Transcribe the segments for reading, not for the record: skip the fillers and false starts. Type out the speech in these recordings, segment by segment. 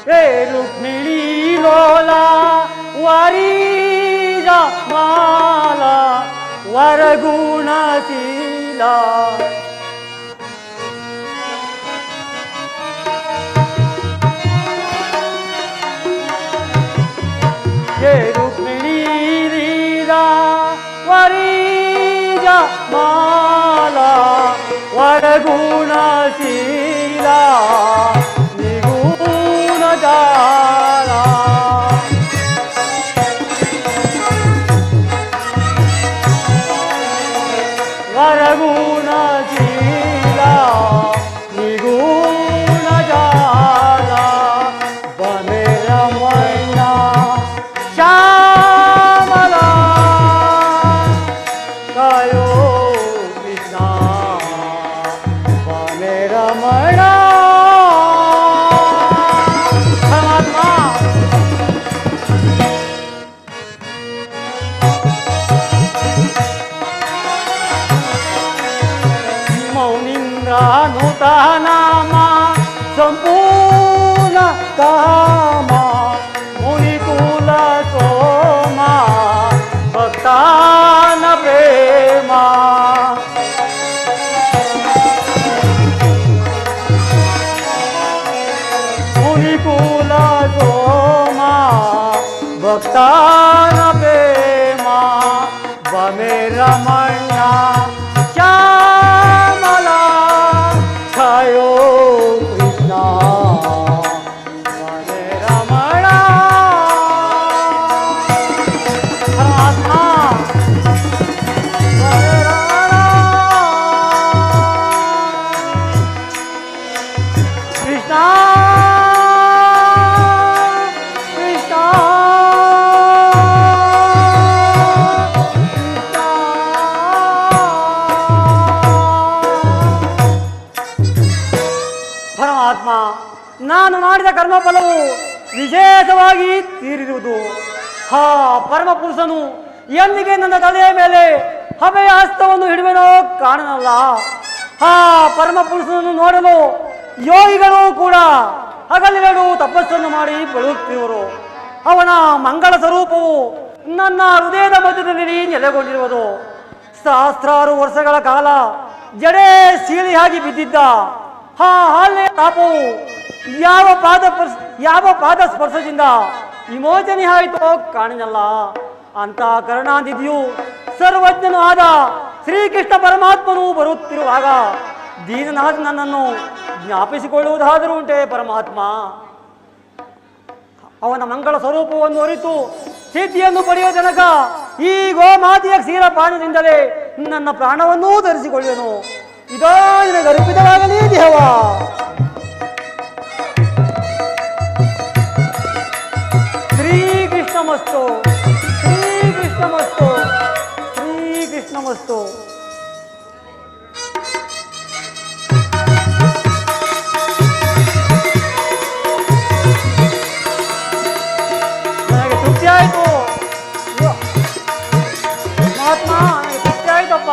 ಹೇ ರುಕ್ಮಿಣಿ ಲೋಲ ವರೀಜ ಮಾಲ ವರಗುಣಶೀಲ ಹೇ ರುಕ್ಮಿಣಿ ಲೀಲಾ ವರೀಜ ಮಾಲ ವರಗುಣಶೀಲ ನಿಗೂಢ ಜಾಲ ವರಗುಣಶೀಲ ನಿಗೂಢ ಜಾಲ ಬಮೆ ರಮಣ ಶ್ಯಾಮಲ ಕಾಯೋ ಕೃಷ್ಣ ಬಮೆ ರಮಣ ನೂತನಾಮ ಸಂಪೂರ್ಣ ಕಾಮ ಮುನಿಕುಲ ಸೋಮ ಭಕ್ತಾನ ಪ್ರೇಮ ಮುನಿಕುಲ ಸೋಮ ಭಕ್ತಾನ ಪ್ರೇಮ ಬಮೆ ರಮಣ ಛಾಯೋ ಕೃಷ್ಣ ಬಮೆ ರಮಣ ಪರಮಾತ್ಮ ಬಮೆ ರಮಣ ಕೃಷ್ಣ ಕೃಷ್ಣ ಪರಮಾತ್ಮ, ನಾನು ಮಾಡಿದ ಕರ್ಮಫಲವು ವಿಶೇಷವಾಗಿ ತೀರಿರುವುದು. ಹಾ ಪರಮಪುರುಷನು ಎಂದಿಗೆ ನನ್ನ ತಲೆಯ ಮೇಲೆ ಹಬೆಯ ಹಸ್ತವನ್ನು ಹಿಡುವೆನೋ ಕಾಣನಲ್ಲ. ಹಾ ಪರಮಪುರುಷನನ್ನು ನೋಡಲು ಯೋಗಿಗಳು ಕೂಡ ಹಗಲಿರಲು ತಪಸ್ಸನ್ನು ಮಾಡಿ ಬಳಲುತ್ತಿರುವರು. ಅವನ ಮಂಗಳ ಸ್ವರೂಪವು ನನ್ನ ಹೃದಯದ ಮಧ್ಯದಲ್ಲಿ ನೆಲೆಗೊಂಡಿರುವುದು. ಸಹಸ್ರಾರು ವರ್ಷಗಳ ಕಾಲ ಜಡೆ ಸೀಳಿಯಾಗಿ ಬಿದ್ದಿದ್ದ ಹಾಲೆ ತಾಪವು ಯಾವ ಪಾದ ಸ್ಪರ್ಶದಿಂದ ವಿಮೋಚನೆ ಆಯಿತೋ ಕಾಣಿನಲ್ಲ. ಅಂತ ಕರುಣಾನಿಧಿಯು ಸರ್ವಜ್ಞನೂ ಆದ ಶ್ರೀಕೃಷ್ಣ ಪರಮಾತ್ಮನು ಬರುತ್ತಿರುವಾಗ ದೀನನಾದ ನನ್ನನ್ನು ಜ್ಞಾಪಿಸಿಕೊಳ್ಳುವುದಾದರೂ ಉಂಟೆ ಪರಮಾತ್ಮ. ಅವನ ಮಂಗಳ ಸ್ವರೂಪವನ್ನು ಅರಿತು ಸಿದ್ಧಿಯನ್ನು ಪಡೆಯುವ ತನಕ ಈ ಗೋಮಾತೆಯ ಕ್ಷೀರಪಾನದಿಂದಲೇ ನನ್ನ ಪ್ರಾಣವನ್ನೂ ಧರಿಸಿಕೊಳ್ಳುವೆನು. ಇದೋ ನಿನಗೆ ಅರ್ಪಿತವಾಗಲಿ ದೇವ. ಶ್ರೀಕೃಷ್ಣಮಸ್ತು ಶ್ರೀಕೃಷ್ಣಮಸ್ತು ಶ್ರೀಕೃಷ್ಣಮಸ್ತು. ನನಗೆ ತೃಪ್ತಿ ಆಯಿತು ಮಹಾತ್ಮ, ನನಗೆ ತೃಪ್ತಿ ಆಯ್ತಪ್ಪ.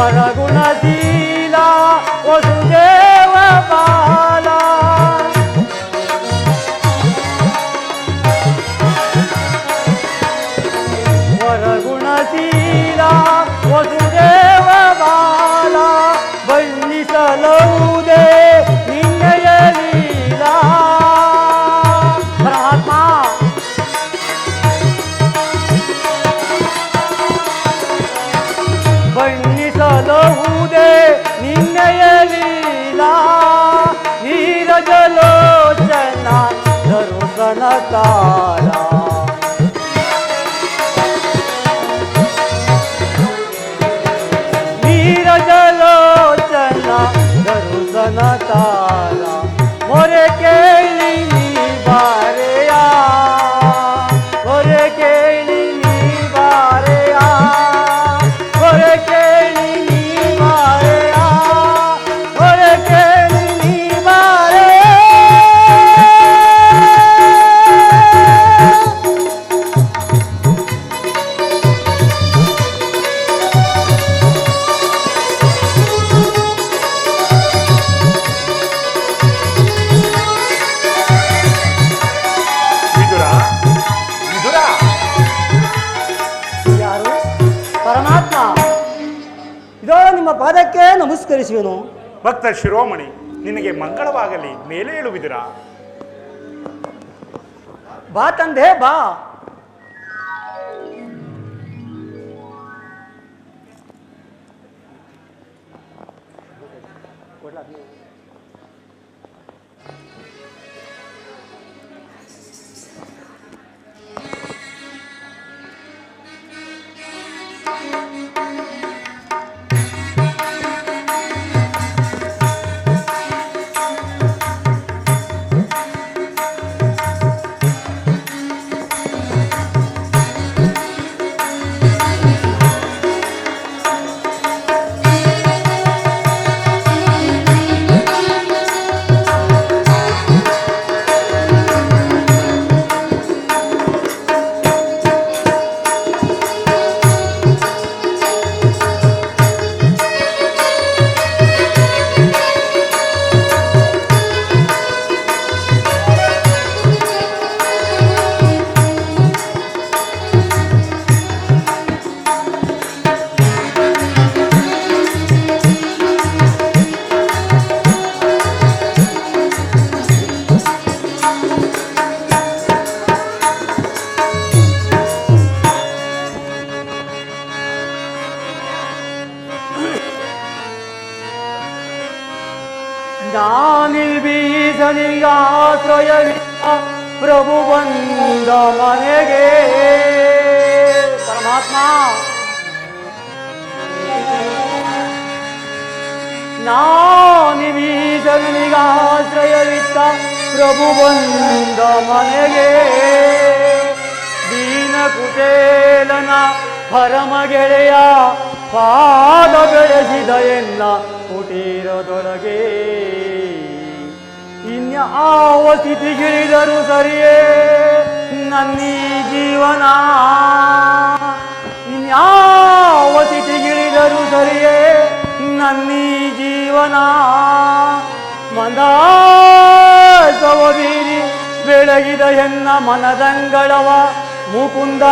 ವರಗುಣಶೀಲ ವಸುದೇವ ಬಾಲ ವರಗುಣಶೀಲ ವಸುದೇವ ಬಾಲ ಬಣ್ಣಿಸಲುವುದೇ ನಿನ್ನಯ ಲೀಲಾ ಪರಮಾತ್ಮ ಬಣ್ಣಿಸಲುವುದೇ ನಿನ್ನಯ ಲೀಲಾ ನೀರಜಲೋಚನ ದರುಸನ ತಾರ ನೀರಜಲೋಚನ ದರುಸನ ತಾರ ಮೊರೆ ಕೇಳಿ ನೀ ಬಾರೆಯ ಮೊರೆ ಕೇಳಿ ನೀ ಬಾರೆಯ ಮೊರೆ ಕೇಳಿ ನೀ ಬಾರೆಯ ಮೊರೆ ಕೇಳಿ ನೀ ಬಾರೆಯ ಯಾರು ಪರಮಾತ್ಮ ಇದೋ ನಿಮ್ಮ ಪಾದಕ್ಕೆ ನಮಸ್ಕರಿಸುವೆನು. ಭಕ್ತ ಶಿರೋಮಣಿ, ನಿನಗೆ ಮಂಗಳವಾಗಲಿ. ಮೇಲೆ ಹೇಳುವಿದಿರಾ? ಬಾ ತಂದೆ ಬಾ. ಜ್ಞಾನಿರ್ಬೀಜನಿಗಾಶ್ರಯವಿಲ್ಲ ಪ್ರಭು ಬಂದ ಮನೆಗೆ. ಪರಮಾತ್ಮ ಜ್ಞಾನಿರ್ಬೀಜನಿಗಾಶ್ರಯವಿತ್ತ ಪ್ರಭು ಬಂದ ಮನೆಗೆ. ದೀನ ಕುಚೇಲನ ಪರಮ ಗೆಳೆಯ ಪಾದ ಬೆಳೆಸಿದ ಎನ್ನ ಕುಟೀರದೊಳಗೆ. ಇನ್ಯಾವ ಸ್ಥಿತಿಗಿಳಿದರೂ ಸರಿಯೇ ನನ್ನೀ ಜೀವನ, ಇನ್ಯಾವ ಸ್ಥಿತಿಗಿಳಿದರೂ ಸರಿಯೇ ನನ್ನೀ ಜೀವನ. ಮಂದಾಸವ ಬೀರಿ ಬೆಳಗಿದ ಎನ್ನ ಮನದಂಗಳವ ಮುಕುಂದ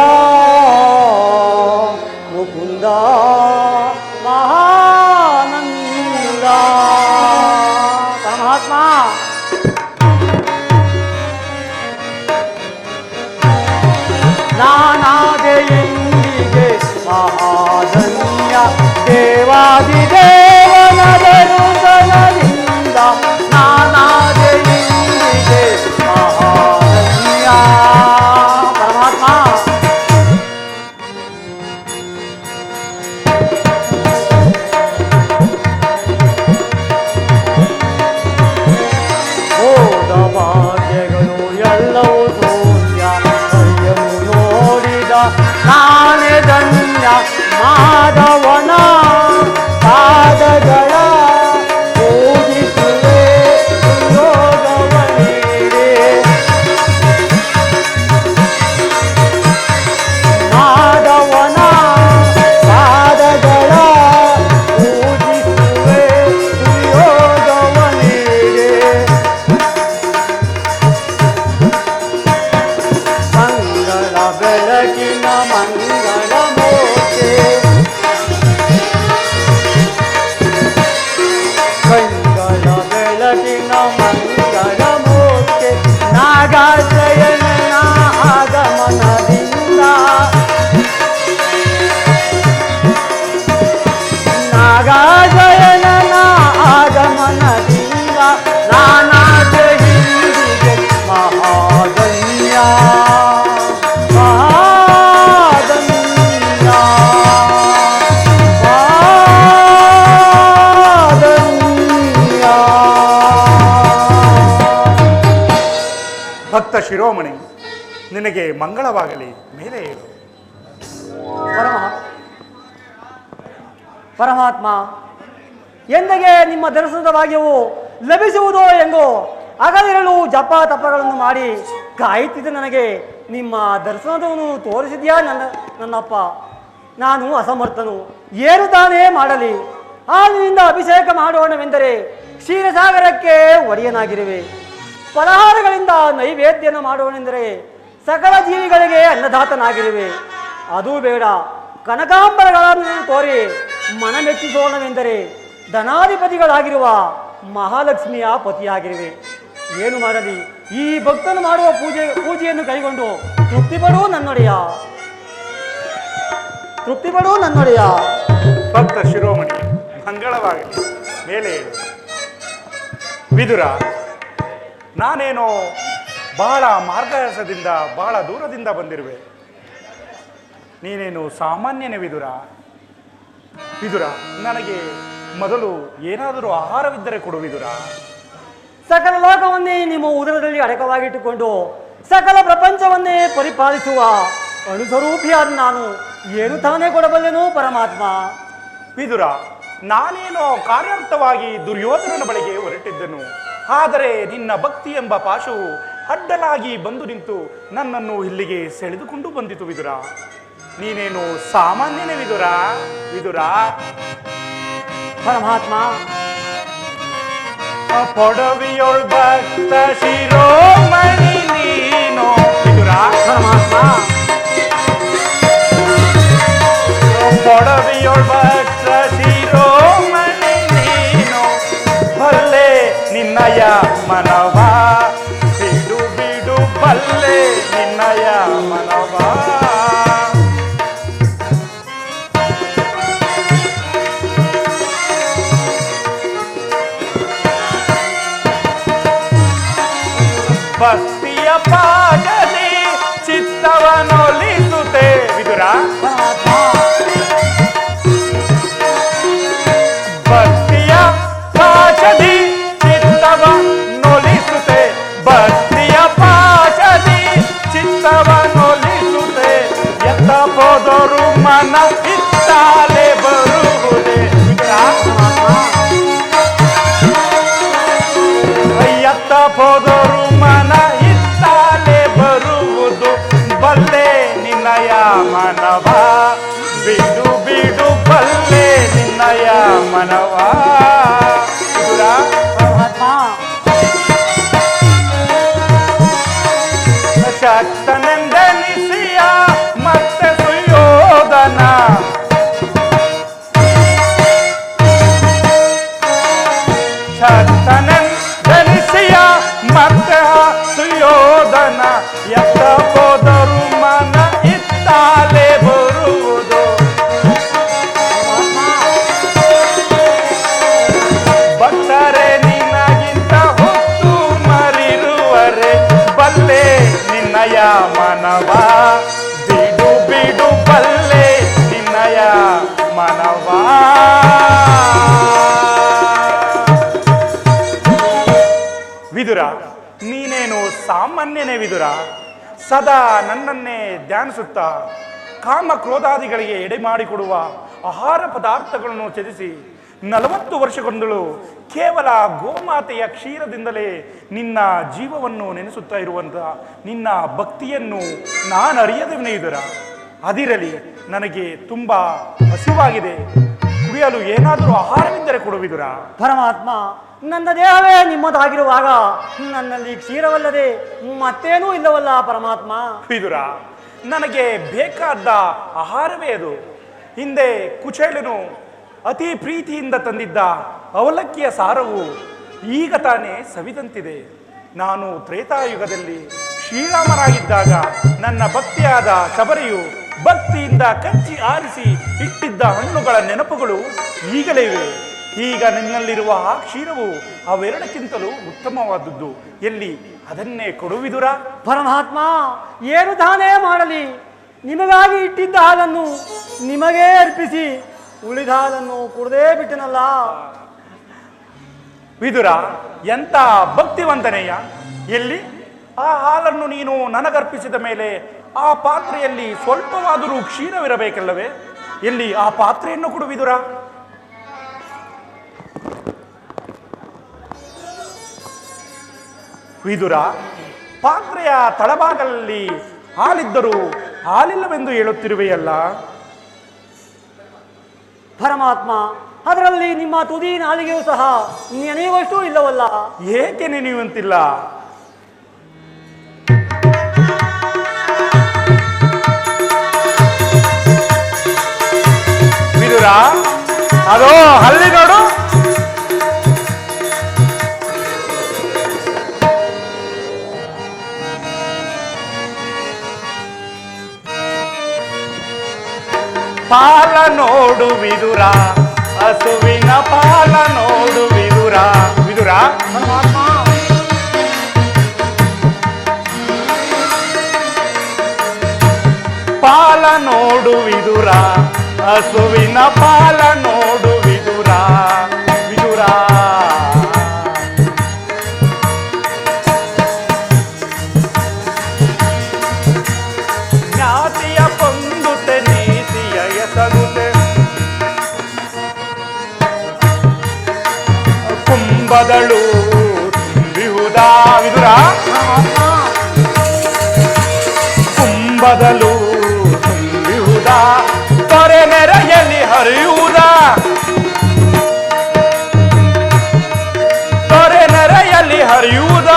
ಮುಕುಂದ ಮಹಾನಂದ. ಪರಮಾತ್ಮ ನಾನಾದೆ ಎಂದಿಗೆ ಮಹಾಧನ್ಯ ದೇವಾದಿದೇವನ ದರುಶನದಿಂದ. ನಾನಾದೆ ಎಂದಿಗೆ ಮಹಾಧನ್ಯ. ಪರಮಾತ್ಮ ಹೋದ ಭಾಗ್ಯಗಳು ಎಲ್ಲವೂ ಶೂನ್ಯ. ಕೈಯನ್ನು ನೋಡಿದ ನಾನೇ ಧನ್ಯ ಮಾಧವನ ಪಾದ ನಾಗಾಜಯನ ಆಗಮನದಿಂದ ನಾನಾಥ ಹಿಂದಿಗೆ ಮಹಾಧನ್ಯ ಮಹಾಧನ್ಯ ಮಹಾಧನ್ಯ. ಭಕ್ತ ಶಿರೋಮಣಿ, ನಿನಗೆ ಮಂಗಳವಾಗಲಿ, ಮೇಲೆ ಏಳು. ಪರಮಾತ್ಮ, ಎಂದಿಗೆ ನಿಮ್ಮ ದರ್ಶನದ ಭಾಗ್ಯವು ಲಭಿಸುವುದೋ ಎಂಗೋ ಹಗಲಿರಲು ಜಪ ತಪಗಳನ್ನು ಮಾಡಿ ಕಾಯುತ್ತಿದ್ದ ನನಗೆ ನಿಮ್ಮ ದರ್ಶನದವನ್ನು ತೋರಿಸಿದ್ಯಾ ನನ್ನಪ್ಪ. ನಾನು ಅಸಮರ್ಥನು, ಏನು ತಾನೇ ಮಾಡಲಿ? ಹಾಲಿನಿಂದ ಅಭಿಷೇಕ ಮಾಡೋಣವೆಂದರೆ ಕ್ಷೀರಸಾಗರಕ್ಕೆ ಒಡೆಯನಾಗಿರುವೆ. ಫಲಹಾರಗಳಿಂದ ನೈವೇದ್ಯನ ಮಾಡೋಣೆಂದರೆ ಸಕಲ ಜೀವಿಗಳಿಗೆ ಅನ್ನದಾತನಾಗಿರುವೆ. ಅದೂ ಬೇಡ, ಕನಕಾಂಬರಗಳನ್ನು ತೋರಿ ಮನಮೆಚ್ಚಿಸೋಣವೆಂದರೆ ಧನಾಧಿಪತಿಗಳಾಗಿರುವ ಮಹಾಲಕ್ಷ್ಮಿಯ ಪತಿಯಾಗಿರುವೆ. ಏನು ಮಾಡಲಿ? ಈ ಭಕ್ತನು ಮಾಡುವ ಪೂಜೆಯನ್ನು ಕೈಗೊಂಡು ತೃಪ್ತಿಪಡೂ ನನ್ನೊಡೆಯ. ಭಕ್ತ ಶಿರೋಮಣಿ, ಮಂಗಳವಾಗಲಿ, ಮೇಲೆ ಏಳು. ವಿದುರ, ನಾನೇನೋ ಬಹಳ ಮಾರ್ಗದರ್ಶನದಿಂದ ಬಹಳ ದೂರದಿಂದ ಬಂದಿರುವೆ. ನೀನೇನು ಸಾಮಾನ್ಯನೇ ವಿದುರ. ವಿದುರ, ನನಗೆ ಮೊದಲು ಏನಾದರೂ ಆಹಾರವಿದ್ದರೆ ಕೊಡು ವಿದುರ. ಸಕಲ ಲೋಕವನ್ನೇ ನಿಮ್ಮ ಉದರದಲ್ಲಿ ಅಡಕವಾಗಿಟ್ಟುಕೊಂಡು ಸಕಲ ಪ್ರಪಂಚವನ್ನೇ ಪರಿಪಾಲಿಸುವ ಅಣುಸ್ವರೂಪಿಯಾದ ನಾನು ಏನು ತಾನೇ ಕೊಡಬಲ್ಲೆನು ಪರಮಾತ್ಮ? ವಿದುರ, ನಾನೇನೋ ಕಾರ್ಯಾರ್ಥವಾಗಿ ದುರ್ಯೋಧನನ ಬಳಿಗೆ ಹೊರಟಿದ್ದನು. ಆದರೆ ನಿನ್ನ ಭಕ್ತಿ ಎಂಬ ಪಾಶವು ಅಡ್ಡಲಾಗಿ ಬಂದು ನಿಂತು ನನ್ನನ್ನು ಇಲ್ಲಿಗೆ ಸೆಳೆದುಕೊಂಡು ಬಂದಿತು ವಿದುರ. ನೀನೇನು ಸಾಮಾನ್ಯನೇ ವಿದುರ. ವಿದುರ ಪರಮಾತ್ಮ, ಪೊಡವಿಯೊಳ್ ಭಕ್ತ ಶಿರೋಮಣಿ ನೀನು ವಿದುರ. ಪರಮಾತ್ಮ, ಪೊಡವಿಯೊಳ್ ಭಕ್ತ ಶಿರೋಮಣಿ ನೀನು ಬಲ್ಲೆ ನಿನ್ನಯ ಮನವ ಬಿಡು ಬಿಡು ಬಲ್ಲೆ ನಿನ್ನಯ ಮನವ. ಭಕ್ತಿಯ ಪಾಠದಿ ಚಿತ್ತವನೊಲಿಸುತ್ತೆ ವಿದುರ. ಭಕ್ತಿಯ ಪಾಠದಿ ಚಿತ್ತವನೊಲಿಸುತ್ತೆ. ಭಕ್ತಿಯ ಪಾಠದಿ ಚಿತ್ತವನೊಲಿಸುತ್ತೆ. ಎತ್ತ ಹೋದರು ಮನ ಇತ್ತಾಲೆ ಬರುವುದೇ ವಿದುರ. ಎತ್ತ ಹೋದರು ಮನ ಇತ್ತಾಲೆ ಬರುವುದು ಬಲ್ಲೆ ನಿನ್ನಯ ಮನವ ಬಿಡು ಬಿಡು ಬಲ್ಲೆ ನಿನ್ನಯ ಮನವ. ಶಕ್ತನೆಂದೆನಿಸಿಯ ಮತ್ತೆ ಸುಯೋಧನ ಶಕ್ತನೆಂದೆನಿಸಿಯ ಮತ್ತೆ ಸುಯೋಧನ ಎತ್ತ ಹೋದರು ಮನ ಇತ್ತಾಲೆ ಬರುವುದು. ಭಕ್ತರೆ ನಿನಗಿಂತ ಹೊತ್ತು ಮರಿರುವರೆ ಬಲ್ಲೆ ನಿನ್ನಯ ಮನವ ಬಿಡು ಬಿಡು ಬಲ್ಲೆ ನಿನ್ನಯ ಮನವ. ವಿದುರ, ನೀನೇನು ಸಾಮಾನ್ಯನೇ ವಿದುರ. ಸದಾ ನನ್ನನ್ನೇ ಧ್ಯಾನಿಸುತ್ತಾ ಕಾಮ ಕ್ರೋಧಾದಿಗಳಿಗೆ ಎಡೆ ಮಾಡಿಕೊಡುವ ಆಹಾರ ಪದಾರ್ಥಗಳನ್ನು ತ್ಯಜಿಸಿ 40 ವರ್ಷಗೊಂಡಳು ಕೇವಲ ಗೋಮಾತೆಯ ಕ್ಷೀರದಿಂದಲೇ ನಿನ್ನ ಜೀವವನ್ನು ನೆನೆಸುತ್ತಾ ಇರುವಂಥ ನಿನ್ನ ಭಕ್ತಿಯನ್ನು ನಾನು ಅರಿಯದವನೇ ವಿದುರ. ಅದಿರಲಿ, ನನಗೆ ತುಂಬ ಹಸಿವಾಗಿದೆ, ಕುಡಿಯಲು ಏನಾದರೂ ಆಹಾರವಿದ್ದರೆ ಕೊಡು ವಿದುರ. ಪರಮಾತ್ಮ, ನನ್ನ ದೇಹವೇ ನಿಮ್ಮದಾಗಿರುವಾಗ ನನ್ನಲ್ಲಿ ಕ್ಷೀರವಲ್ಲದೆ ಮತ್ತೇನೂ ಇಲ್ಲವಲ್ಲ ಪರಮಾತ್ಮ. ವಿದುರ, ನನಗೆ ಬೇಕಾದ ಆಹಾರವೇ ಅದು. ಹಿಂದೆ ಕುಚೇಲನು ಅತಿ ಪ್ರೀತಿಯಿಂದ ತಂದಿದ್ದ ಅವಲಕ್ಕಿಯ ಸಾರವು ಈಗ ತಾನೇ ಸವಿದಂತಿದೆ. ನಾನು ತ್ರೇತಾಯುಗದಲ್ಲಿ ಶ್ರೀರಾಮನಾಗಿದ್ದಾಗ ನನ್ನ ಭಕ್ತಿಯಾದ ಶಬರಿಯು ಭಕ್ತಿಯಿಂದ ಕಚ್ಚಿ ಆರಿಸಿ ಇಟ್ಟಿದ್ದ ಹಣ್ಣುಗಳ ನೆನಪುಗಳು ಈಗಲೇ ಇವೆ. ಈಗ ನಿನ್ನಲ್ಲಿರುವ ಆ ಕ್ಷೀರವು ಅವೆರಡಕ್ಕಿಂತಲೂ ಉತ್ತಮವಾದದ್ದು. ಎಲ್ಲಿ ಅದನ್ನೇ ಕೊಡುವಿದುರ. ಪರಮಾತ್ಮ, ಏನು ತಾನೇ ಮಾಡಲಿ, ನಿಮಗಾಗಿ ಇಟ್ಟಿದ್ದ ಹಾಲನ್ನು ನಿಮಗೇ ಅರ್ಪಿಸಿ ಉಳಿದ ಹಾಲನ್ನು ಕುಡದೇ ಬಿಟ್ಟನಲ್ಲ. ವಿದುರ, ಎಂತ ಭಕ್ತಿವಂತನೆಯ. ಎಲ್ಲಿ ಆ ಹಾಲನ್ನು ನೀನು ನನಗರ್ಪಿಸಿದ ಮೇಲೆ ಆ ಪಾತ್ರೆಯಲ್ಲಿ ಸ್ವಲ್ಪವಾದರೂ ಕ್ಷೀರವಿರಬೇಕಲ್ಲವೇ? ಎಲ್ಲಿ ಆ ಪಾತ್ರೆಯನ್ನು ಕೊಡು ವಿದುರ. ವಿದುರ, ಪಾತ್ರೆಯ ತಳಭಾಗದಲ್ಲಿ ಹಾಲಿದ್ದರೂ ಹಾಲಿಲ್ಲವೆಂದು ಹೇಳುತ್ತಿರುವೆಯಲ್ಲ. ಪರಮಾತ್ಮ, ಅದರಲ್ಲಿ ನಿಮ್ಮ ತುದಿ ನಾಲಿಗೆಯೂ ಸಹ ನೆನೆಯುವಷ್ಟು ಇಲ್ಲವಲ್ಲ. ಏಕೆ ನೆನೆಯುವಂತಿಲ್ಲ? ವಿದುರ, ಅದೋ ಅಲ್ಲಿ ನೋಡು. ಪಾಲ ನೋಡು ವಿದುರ, ಹಸುವಿನ ಪಾಲ ನೋಡು ವಿದುರ. ವಿದುರ, ಪರಮಾತ್ಮ, ಪಾಲ ನೋಡು ವಿದುರ, ಹಸುವಿನ ಪಾಲ ನೋಡು ವಿದುರ. ವಿದುರ, ಜ್ಞಾತಿಯ ಪೊಂದುತೆ ನೀತಿಯ ಎಸಗುತೆ, ಕುಂಭದಳು ತುಂಬಿಹುದ. ವಿದುರ, ಕುಂಭದಳು ತುಂಬಿಹುದ, ತೊರೆ ನೆರೆಯಲ್ಲಿ ಹರಿಯುವುದ. ತೊರೆ ನೆರೆಯಲ್ಲಿ ಹರಿಯುವುದ.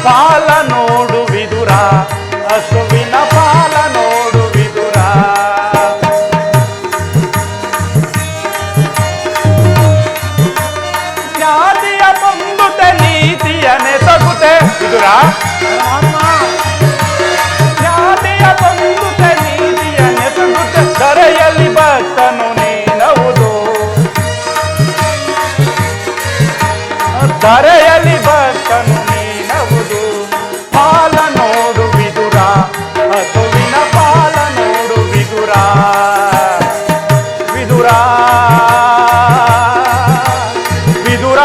ಪಾಲ ನೋಡು ವಿದುರ, ಹಸುವಿನ ಪಾಲ ನೋಡು ವಿದುರ. ಜ್ಞಾತಿಯ ಪೊಂದುತೆ ನೀತಿಯ ನೆಸಗುತೆ. ವಿದುರ, ಜ್ಞಾತಿಯ ಪೊಂದುತೆ ನೀತಿಯ ನೆಸಗುತೆ, ಧರೆಯಲ್ಲಿ ಭಕ್ತನು ನೀನವುದು. ಧರೆಯಲ್ಲಿ ಭಕ್ತನು ನೀನವುದು. ಪಾಲ ನೋಡು ವಿದುರ, ಹಸುವಿನ ಪಾಲ ನೋಡು ವಿದುರ. ವಿದುರ, ವಿದುರ,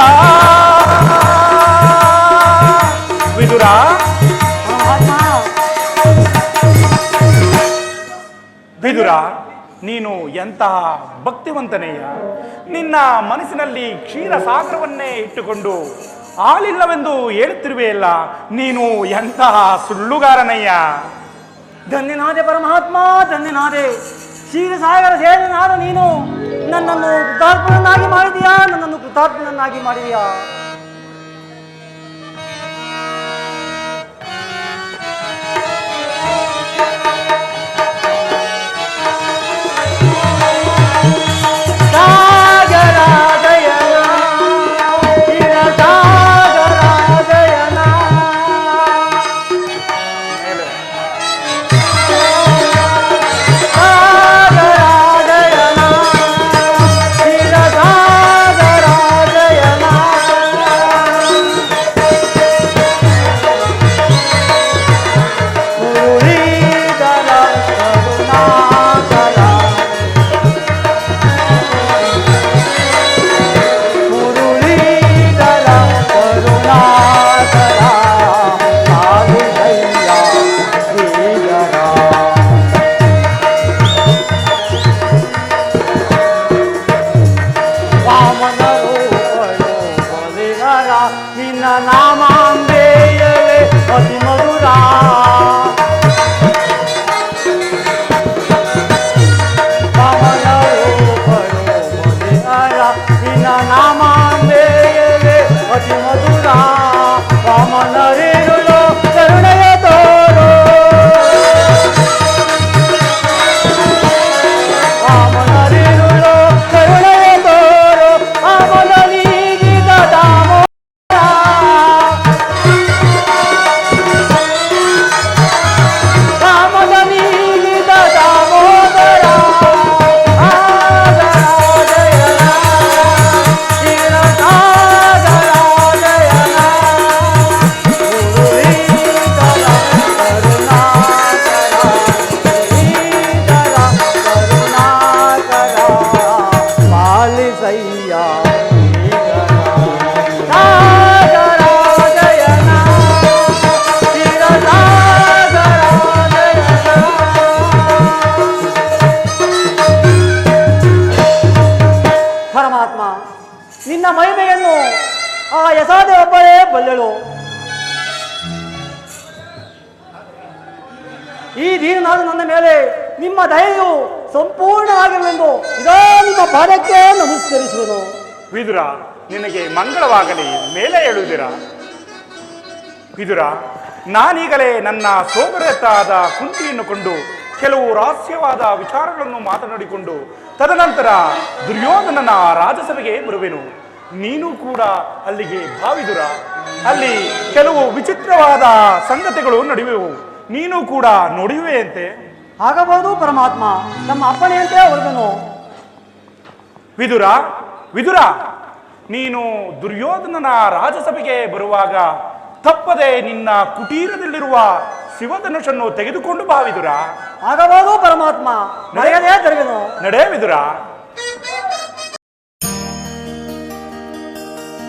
ವಿದುರ. ವಿದುರ, ನೀನು ಎಂತಹ ಭಕ್ತಿವಂತನೆಯ. ನಿನ್ನ ಮನಸ್ಸಿನಲ್ಲಿ ಕ್ಷೀರ ಸಾಗರವನ್ನೇ ಇಟ್ಟುಕೊಂಡು ಹಾಲಿಲ್ಲವೆಂದು ಹೇಳುತ್ತಿರುವೆಯಲ್ಲ. ನೀನು ಎಂತಹ ಸುಳ್ಳುಗಾರನಯ್ಯ. ಧನ್ಯನಾದೆ ಪರಮಾತ್ಮ, ಧನ್ಯನಾದೆ. ಕ್ಷೀರಸಾಗರ ಸೇನನಾದ ನೀನು ನನ್ನನ್ನು ಕೃತಾರ್ಥನನ್ನಾಗಿ ಮಾಡಿದೀಯಾ, ನನ್ನನ್ನು ಕೃತಾರ್ಥನನ್ನಾಗಿ ಮಾಡಿದೀಯಾ. ನಿನ್ನ ನಾಮಾಂಬೆಯಲೇ ಅತಿ ಮಧುರ. ನಿನ್ನ ನಾಮಾಂಬೆಯಲೇ ಅತಿ ಮಧುರ. ವಾಮನರೇರುಳು ಕರುಣೆಯ ತೋರು. ವಾಮನರೇರುಳು ಕರುಣೆಯ ತೋರು. ವಾಮನನಿಗಿದ ದಾಮೋ ರಾಜರಾಜಯನ ಕ್ಷೀರಸಾಗರಾಜಯನ. ಪರಮಾತ್ಮ, ನಿನ್ನ ಮಹಿಮೆಯನ್ನು ಆ ಯಶಾದೆ ಒಬ್ಬಳೇ ಬಲ್ಲೆಳು. ಈ ದೀನನಾದ ನನ್ನ ಮೇಲೆ ನಿಮ್ಮ ದಯೆಯು ಸಂಪೂರ್ಣವಾಗಿರುವೆಂದು ಇದೋ ನಿಮ್ಮ ಪಾದಕ್ಕೆ ನಮಸ್ಕರಿಸುವೆನು. ವಿದುರ, ನಿನಗೆ ಮಂಗಳವಾಗಲಿ, ಮೇಲೆ ಹೇಳುವುದಿರ. ವಿದುರ, ನಾನೀಗಲೇ ನನ್ನ ಸೋದರತ್ತಾದ ಕುಂತಿಯನ್ನು ಕೊಂಡು ಕೆಲವು ರಹಸ್ಯವಾದ ವಿಚಾರಗಳನ್ನು ಮಾತನಾಡಿಕೊಂಡು ತದನಂತರ ದುರ್ಯೋಧನನ ರಾಜಸಭೆಗೆ ಬರುವೆನು. ನೀನು ಕೂಡ ಅಲ್ಲಿಗೆ ಭಾವಿದುರ. ಅಲ್ಲಿ ಕೆಲವು ವಿಚಿತ್ರವಾದ ಸಂಗತಿಗಳು ನಡೆಯುವೆವು. ನೀನು ಕೂಡ ನೋಡಿಯುವೆಯಂತೆ. ಆಗಬಹುದು ಪರಮಾತ್ಮ, ನಮ್ಮ ಅಪ್ಪಣೆಯಂತೆ ಹೊರಗನು. ವಿದುರ, ವಿದುರ, ನೀನು ದುರ್ಯೋಧನನ ರಾಜಸಭೆಗೆ ಬರುವಾಗ ತಪ್ಪದೆ ನಿನ್ನ ಕುಟೀರದಲ್ಲಿರುವ ಶಿವಧನುಷನ್ನು ತೆಗೆದುಕೊಂಡು ಭಾವಿದುರ. ಆಗಬಹುದು ಪರಮಾತ್ಮ, ನಡೆಯದೇ ತರುವೆನು. ನಡೆ ವಿದುರ.